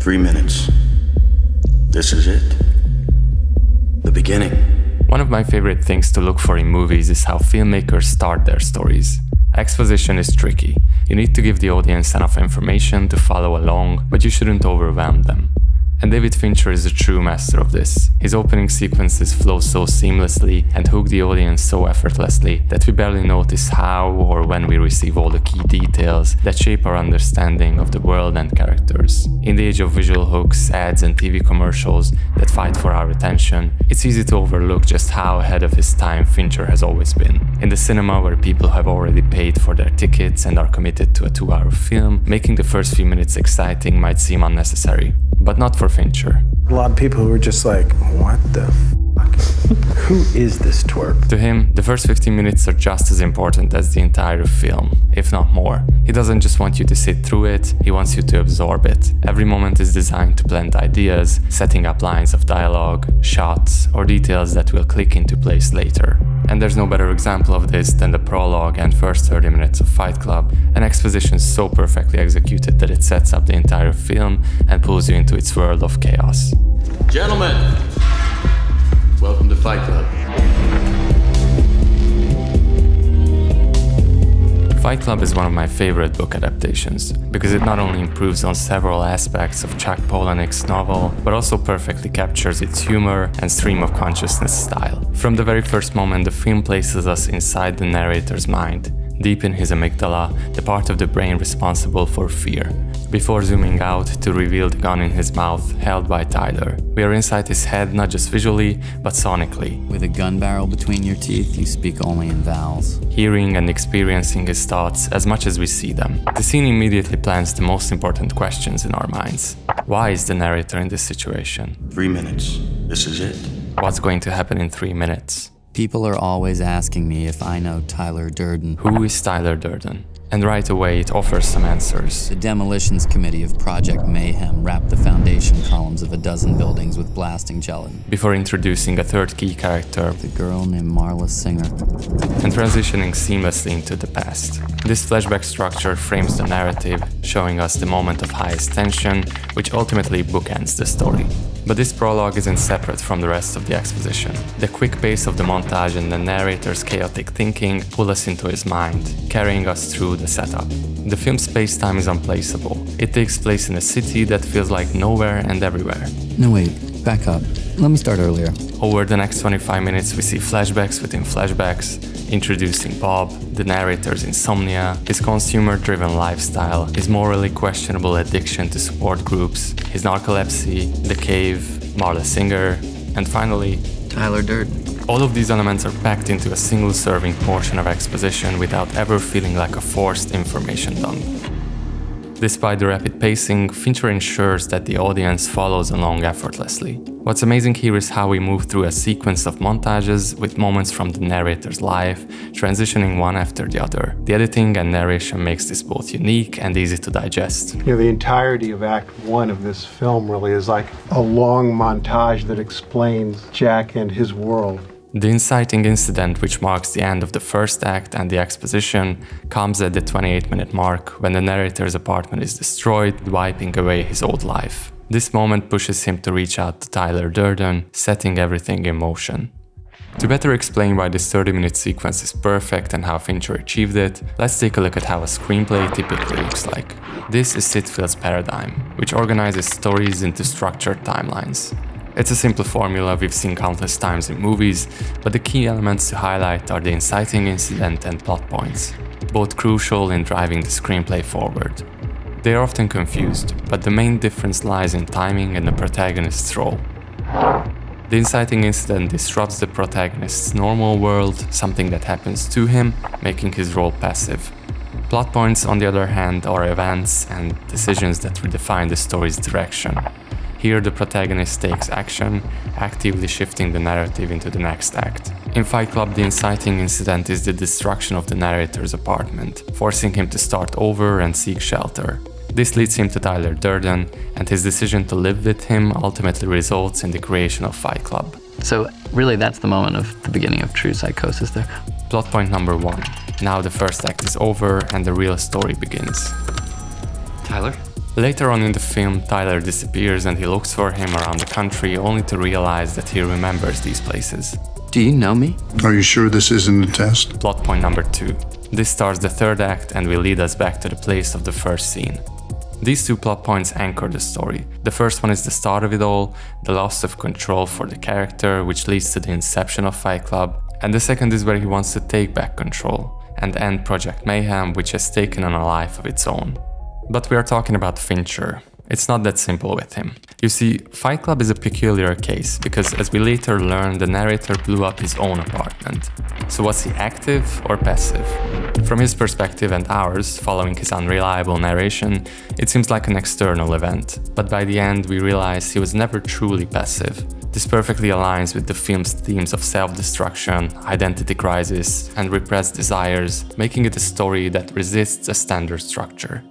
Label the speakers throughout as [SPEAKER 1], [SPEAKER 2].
[SPEAKER 1] 3 minutes. This is it. The beginning.
[SPEAKER 2] One of my favorite things to look for in movies is how filmmakers start their stories. Exposition is tricky. You need to give the audience enough information to follow along, but you shouldn't overwhelm them. And David Fincher is a true master of this. His opening sequences flow so seamlessly and hook the audience so effortlessly that we barely notice how or when we receive all the key details that shape our understanding of the world and characters. In the age of visual hooks, ads and TV commercials that fight for our attention, it's easy to overlook just how ahead of his time Fincher has always been. In the cinema where people have already paid for their tickets and are committed to a 2-hour film, making the first few minutes exciting might seem unnecessary. But not for Fincher.
[SPEAKER 3] A lot of people were just like, what the fuck? Who is this twerp?
[SPEAKER 2] To him, the first 15 minutes are just as important as the entire film, if not more. He doesn't just want you to sit through it, he wants you to absorb it. Every moment is designed to plant ideas, setting up lines of dialogue, shots, or details that will click into place later. And there's no better example of this than the prologue and first 30 minutes of Fight Club, an exposition so perfectly executed that it sets up the entire film and pulls you into its world of chaos.
[SPEAKER 1] Gentlemen, welcome to Fight Club.
[SPEAKER 2] Fight Club is one of my favorite book adaptations, because it not only improves on several aspects of Chuck Palahniuk's novel, but also perfectly captures its humor and stream of consciousness style. From the very first moment, the film places us inside the narrator's mind, deep in his amygdala, the part of the brain responsible for fear, before zooming out to reveal the gun in his mouth held by Tyler. We are inside his head not just visually, but sonically.
[SPEAKER 4] With a gun barrel between your teeth, you speak only in vowels.
[SPEAKER 2] Hearing and experiencing his thoughts as much as we see them. The scene immediately plants the most important questions in our minds. Why is the narrator in this situation?
[SPEAKER 1] 3 minutes. This is it.
[SPEAKER 2] What's going to happen in 3 minutes?
[SPEAKER 4] People are always asking me if I know Tyler Durden.
[SPEAKER 2] Who is Tyler Durden? And right away it offers some answers.
[SPEAKER 4] The demolitions committee of Project Mayhem wrapped the foundation columns of a dozen buildings with blasting gelatin.
[SPEAKER 2] Before introducing a third key character,
[SPEAKER 4] The girl named Marla Singer.
[SPEAKER 2] and transitioning seamlessly into the past. This flashback structure frames the narrative, showing us the moment of highest tension, which ultimately bookends the story. But this prologue isn't separate from the rest of the exposition. The quick pace of the montage and the narrator's chaotic thinking pull us into his mind, carrying us through the setup. The film's space-time is unplaceable. It takes place in a city that feels like nowhere and everywhere.
[SPEAKER 4] No, wait, back up. Let me start earlier.
[SPEAKER 2] Over the next 25 minutes, we see flashbacks within flashbacks, introducing Bob, the narrator's insomnia, his consumer-driven lifestyle, his morally questionable addiction to support groups, his narcolepsy, the cave, Marla Singer, and finally,
[SPEAKER 4] Tyler Durden.
[SPEAKER 2] all of these elements are packed into a single serving portion of exposition without ever feeling like a forced information dump. Despite the rapid pacing, Fincher ensures that the audience follows along effortlessly. What's amazing here is how we move through a sequence of montages with moments from the narrator's life, transitioning one after the other. The editing and narration makes this both unique and easy to digest.
[SPEAKER 3] You know, the entirety of Act 1 of this film really is like a long montage that explains Jack and his world.
[SPEAKER 2] The inciting incident, which marks the end of the first act and the exposition, comes at the 28-minute mark when the narrator's apartment is destroyed, wiping away his old life. This moment pushes him to reach out to Tyler Durden, setting everything in motion. To better explain why this 30-minute sequence is perfect and how Fincher achieved it, let's take a look at how a screenplay typically looks like. This is Sitfield's paradigm, which organizes stories into structured timelines. It's a simple formula we've seen countless times in movies, but the key elements to highlight are the inciting incident and plot points, both crucial in driving the screenplay forward. They are often confused, but the main difference lies in timing and the protagonist's role. The inciting incident disrupts the protagonist's normal world, something that happens to him, making his role passive. Plot points, on the other hand, are events and decisions that redefine the story's direction. Here the protagonist takes action, actively shifting the narrative into the next act. In Fight Club, the inciting incident is the destruction of the narrator's apartment, forcing him to start over and seek shelter. This leads him to Tyler Durden, and his decision to live with him ultimately results in the creation of Fight Club.
[SPEAKER 5] So really that's the moment of the beginning of true psychosis there.
[SPEAKER 2] Plot point number 1. Now the first act is over and the real story begins.
[SPEAKER 5] Tyler?
[SPEAKER 2] Later on in the film, Tyler disappears and he looks for him around the country only to realize that he remembers these places.
[SPEAKER 5] Do you know me?
[SPEAKER 6] Are you sure this isn't a test?
[SPEAKER 2] Plot point number 2. This starts the third act and will lead us back to the place of the first scene. These 2 plot points anchor the story. The first one is the start of it all, the loss of control for the character, which leads to the inception of Fight Club, and the second is where he wants to take back control and end Project Mayhem, which has taken on a life of its own. But we are talking about Fincher. It's not that simple with him. You see, Fight Club is a peculiar case, because as we later learn, the narrator blew up his own apartment. So was he active or passive? From his perspective and ours, following his unreliable narration, it seems like an external event. But by the end, we realize he was never truly passive. This perfectly aligns with the film's themes of self-destruction, identity crisis, and repressed desires, making it a story that resists a standard structure.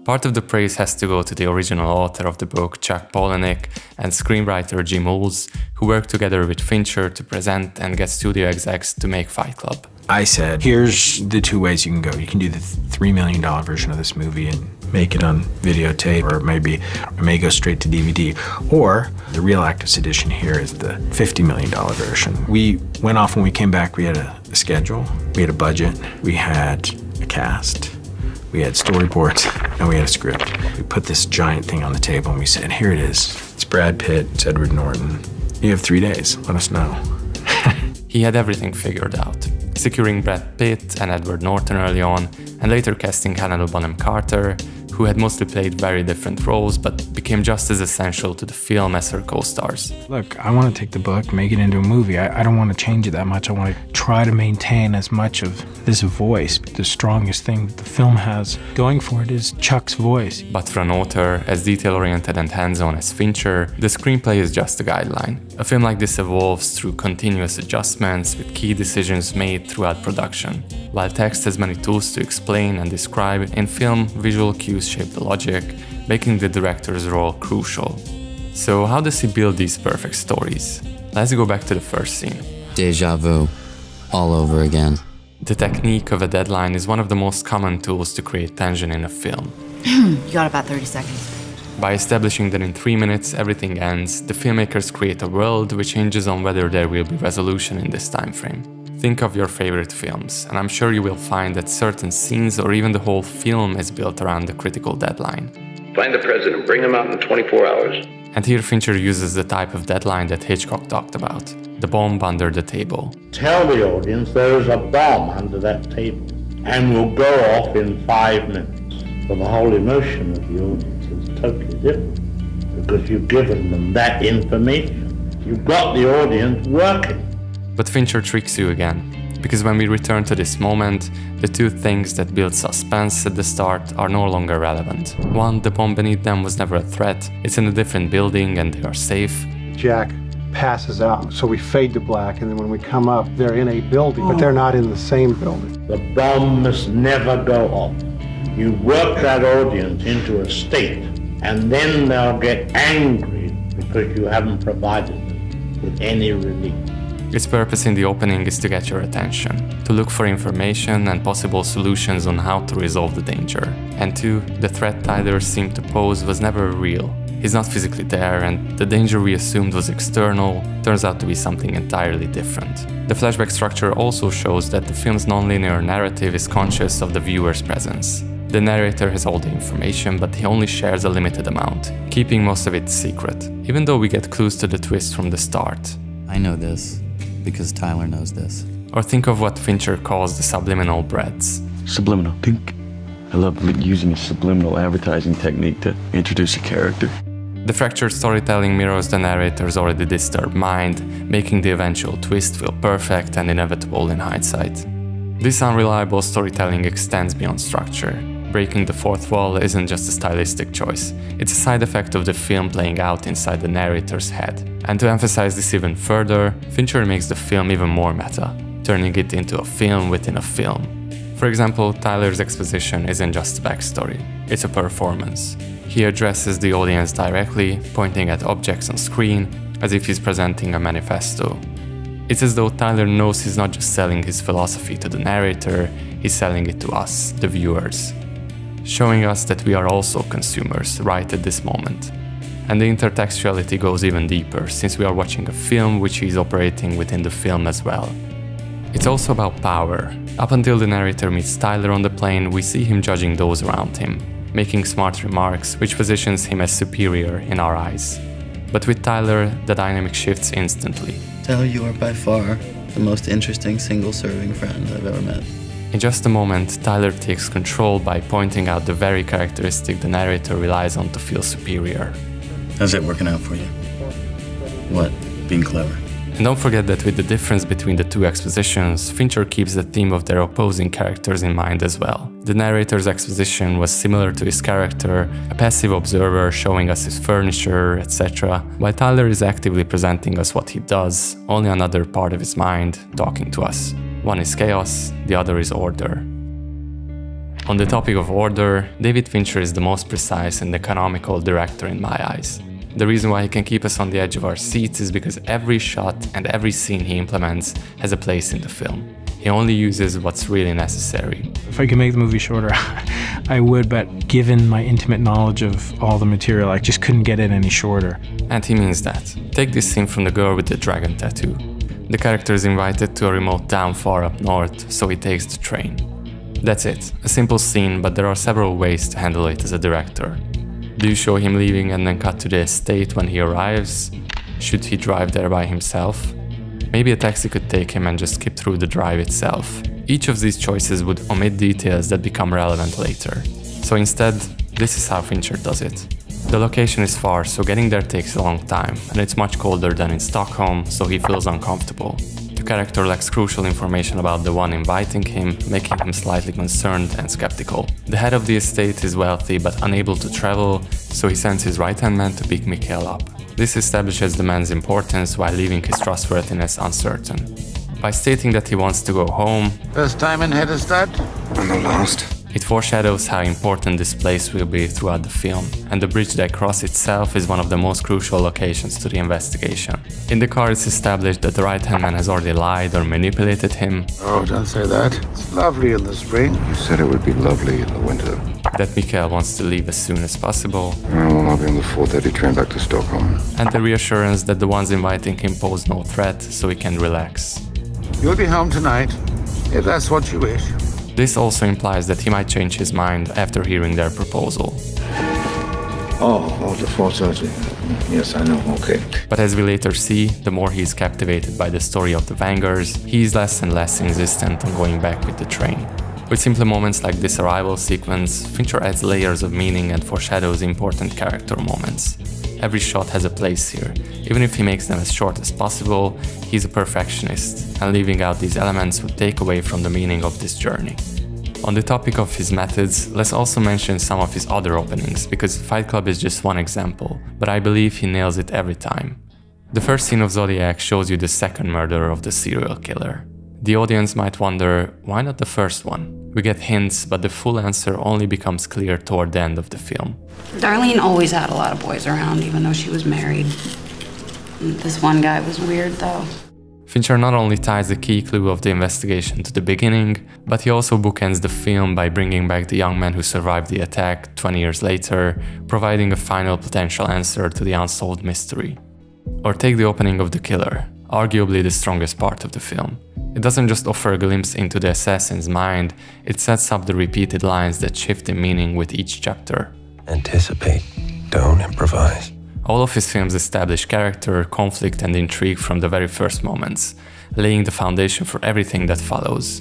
[SPEAKER 2] Part of the praise has to go to the original author of the book, Chuck Palahniuk, and screenwriter Jim Uhls, who worked together with Fincher to present and get studio execs to make Fight Club.
[SPEAKER 7] I said, here's the 2 ways you can go. You can do the $3 million version of this movie and make it on videotape, or it may go straight to DVD. Or the Real Actors edition here is the $50 million version. We went off when we came back, we had a schedule, we had a budget, we had a cast. We had storyboards, and we had a script. We put this giant thing on the table and we said, here it is. It's Brad Pitt, it's Edward Norton. You have 3 days, let us know.
[SPEAKER 2] He had everything figured out, securing Brad Pitt and Edward Norton early on, and later casting Helena Bonham Carter, who had mostly played very different roles but became just as essential to the film as her co-stars.
[SPEAKER 7] Look, I want to take the book, make it into a movie. I don't want to change it that much. I want to try to maintain as much of this voice. The strongest thing the film has going for it is Chuck's voice.
[SPEAKER 2] But for an author as detail-oriented and hands-on as Fincher, the screenplay is just a guideline. A film like this evolves through continuous adjustments with key decisions made throughout production. While text has many tools to explain and describe, in film, visual cues shape the logic, making the director's role crucial. So how does he build these perfect stories? Let's go back to the first scene.
[SPEAKER 4] Deja vu. All over again.
[SPEAKER 2] The technique of a deadline is one of the most common tools to create tension in a film.
[SPEAKER 8] You got about 30 seconds.
[SPEAKER 2] By establishing that in 3 minutes everything ends, the filmmakers create a world which hinges on whether there will be resolution in this time frame. Think of your favorite films, and I'm sure you will find that certain scenes or even the whole film is built around the critical deadline.
[SPEAKER 1] Find the president, bring him out in 24 hours.
[SPEAKER 2] And here Fincher uses the type of deadline that Hitchcock talked about, the bomb under the table.
[SPEAKER 9] Tell the audience there is a bomb under that table, and will go off in 5 minutes. But the whole emotion of the audience is totally different, because you've given them that information. You've got the audience working.
[SPEAKER 2] But Fincher tricks you again, because when we return to this moment, the 2 things that build suspense at the start are no longer relevant. One, the bomb beneath them was never a threat, it's in a different building and they are safe.
[SPEAKER 3] Jack passes out, so we fade to black, and then when we come up, they're in a building, but they're not in the same building.
[SPEAKER 9] The bomb must never go off. You work that audience into a state, and then they'll get angry because you haven't provided them with any relief.
[SPEAKER 2] Its purpose in the opening is to get your attention, to look for information and possible solutions on how to resolve the danger. And 2, the threat Tyler seemed to pose was never real. He's not physically there, and the danger we assumed was external turns out to be something entirely different. The flashback structure also shows that the film's nonlinear narrative is conscious of the viewer's presence. The narrator has all the information, but he only shares a limited amount, keeping most of it secret, even though we get clues to the twist from the start.
[SPEAKER 4] I know this, because Tyler knows this.
[SPEAKER 2] Or think of what Fincher calls the subliminal breaths.
[SPEAKER 10] Subliminal, think. I love using a subliminal advertising technique to introduce a character.
[SPEAKER 2] The fractured storytelling mirrors the narrator's already disturbed mind, making the eventual twist feel perfect and inevitable in hindsight. This unreliable storytelling extends beyond structure. Breaking the fourth wall isn't just a stylistic choice, it's a side effect of the film playing out inside the narrator's head. And to emphasize this even further, Fincher makes the film even more meta, turning it into a film within a film. For example, Tyler's exposition isn't just a backstory, it's a performance. He addresses the audience directly, pointing at objects on screen, as if he's presenting a manifesto. It's as though Tyler knows he's not just selling his philosophy to the narrator, he's selling it to us, the viewers. showing us that we are also consumers right at this moment. And the intertextuality goes even deeper, since we are watching a film which is operating within the film as well. It's also about power. Up until the narrator meets Tyler on the plane, we see him judging those around him, making smart remarks which positions him as superior in our eyes. But with Tyler, the dynamic shifts instantly.
[SPEAKER 4] Tyler, you are by far the most interesting single-serving friend I've ever met.
[SPEAKER 2] In just a moment, Tyler takes control by pointing out the very characteristic the narrator relies on to feel superior.
[SPEAKER 4] How's it working out for you? What? Being clever?
[SPEAKER 2] And don't forget that with the difference between the two expositions, Fincher keeps the theme of their opposing characters in mind as well. The narrator's exposition was similar to his character, a passive observer showing us his furniture, etc., while Tyler is actively presenting us what he does, only another part of his mind talking to us. One is chaos, the other is order. On the topic of order, David Fincher is the most precise and economical director in my eyes. The reason why he can keep us on the edge of our seats is because every shot and every scene he implements has a place in the film. He only uses what's really necessary.
[SPEAKER 7] If I could make the movie shorter, I would, but given my intimate knowledge of all the material, I just couldn't get it any shorter.
[SPEAKER 2] And he means that. Take this scene from the girl with the dragon tattoo. The character is invited to a remote town far up north, so he takes the train. That's it, a simple scene, but there are several ways to handle it as a director. Do you show him leaving and then cut to the estate when he arrives? Should he drive there by himself? Maybe a taxi could take him and just skip through the drive itself. Each of these choices would omit details that become relevant later. So instead, this is how Fincher does it. The location is far, so getting there takes a long time, and it's much colder than in Stockholm, so he feels uncomfortable. The character lacks crucial information about the one inviting him, making him slightly concerned and skeptical. The head of the estate is wealthy but unable to travel, so he sends his right-hand man to pick Mikhail up. This establishes the man's importance while leaving his trustworthiness uncertain. By stating that he wants to go home,
[SPEAKER 11] first time in Hedestad?
[SPEAKER 1] And the last.
[SPEAKER 2] It foreshadows how important this place will be throughout the film, and the bridge they cross itself is one of the most crucial locations to the investigation. In the car, it's established that the right-hand man has already lied or manipulated him.
[SPEAKER 11] Oh, don't say that. It's lovely in the spring.
[SPEAKER 1] You said it would be lovely in the winter.
[SPEAKER 2] That Mikhail wants to leave as soon as possible.
[SPEAKER 1] Well, I'll be on the 4:30 train back to Stockholm.
[SPEAKER 2] And the reassurance that the ones inviting him pose no threat, so he can relax.
[SPEAKER 11] You'll be home tonight, if that's what you wish.
[SPEAKER 2] This also implies that he might change his mind after hearing their proposal.
[SPEAKER 11] Oh, the 4:30. Yes, I know, okay.
[SPEAKER 2] But as we later see, the more he is captivated by the story of the Vangers, he is less and less insistent on going back with the train. With simple moments like this arrival sequence, Fincher adds layers of meaning and foreshadows important character moments. Every shot has a place here. Even if he makes them as short as possible, he's a perfectionist, and leaving out these elements would take away from the meaning of this journey. On the topic of his methods, let's also mention some of his other openings, because Fight Club is just one example, but I believe he nails it every time. The first scene of Zodiac shows you the second murder of the serial killer. The audience might wonder, why not the first one? We get hints, but the full answer only becomes clear toward the end of the film.
[SPEAKER 12] Darlene always had a lot of boys around, even though she was married. This one guy was weird, though.
[SPEAKER 2] Fincher not only ties the key clue of the investigation to the beginning, but he also bookends the film by bringing back the young man who survived the attack 20 years later, providing a final potential answer to the unsolved mystery. Or take the opening of The Killer, arguably the strongest part of the film. It doesn't just offer a glimpse into the assassin's mind, it sets up the repeated lines that shift in meaning with each chapter.
[SPEAKER 13] Anticipate, don't improvise.
[SPEAKER 2] All of his films establish character, conflict and intrigue from the very first moments, laying the foundation for everything that follows.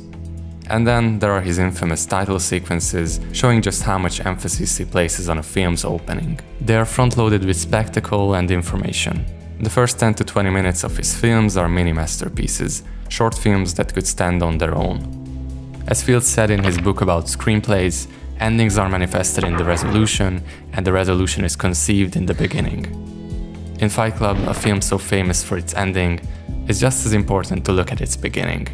[SPEAKER 2] And then there are his infamous title sequences, showing just how much emphasis he places on a film's opening. They are front-loaded with spectacle and information. The first 10 to 20 minutes of his films are mini masterpieces, short films that could stand on their own. As Fields said in his book about screenplays, endings are manifested in the resolution, and the resolution is conceived in the beginning. In Fight Club, a film so famous for its ending, it's just as important to look at its beginning.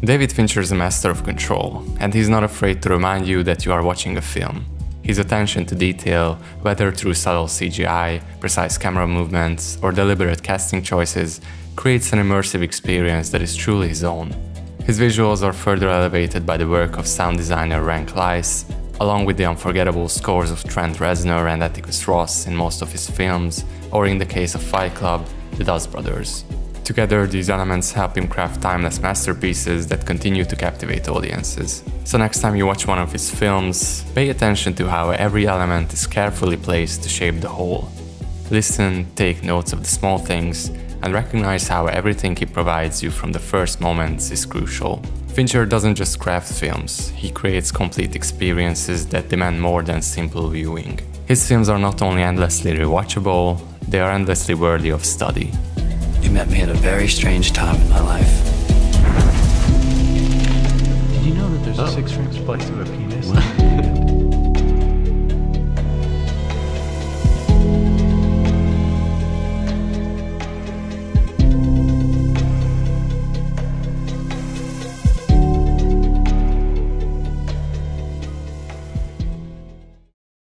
[SPEAKER 2] David Fincher is a master of control, and he's not afraid to remind you that you are watching a film. His attention to detail, whether through subtle CGI, precise camera movements, or deliberate casting choices, creates an immersive experience that is truly his own. His visuals are further elevated by the work of sound designer Rank Lice, along with the unforgettable scores of Trent Reznor and Atticus Ross in most of his films, or in the case of Fight Club, the Dust Brothers. Together, these elements help him craft timeless masterpieces that continue to captivate audiences. So next time you watch one of his films, pay attention to how every element is carefully placed to shape the whole. Listen, take notes of the small things, and recognize how everything he provides you from the first moments is crucial. Fincher doesn't just craft films, he creates complete experiences that demand more than simple viewing. His films are not only endlessly rewatchable, they are endlessly worthy of study.
[SPEAKER 5] You met me at a very strange time in my life.
[SPEAKER 7] Did you know that there's a 6 frames splice of a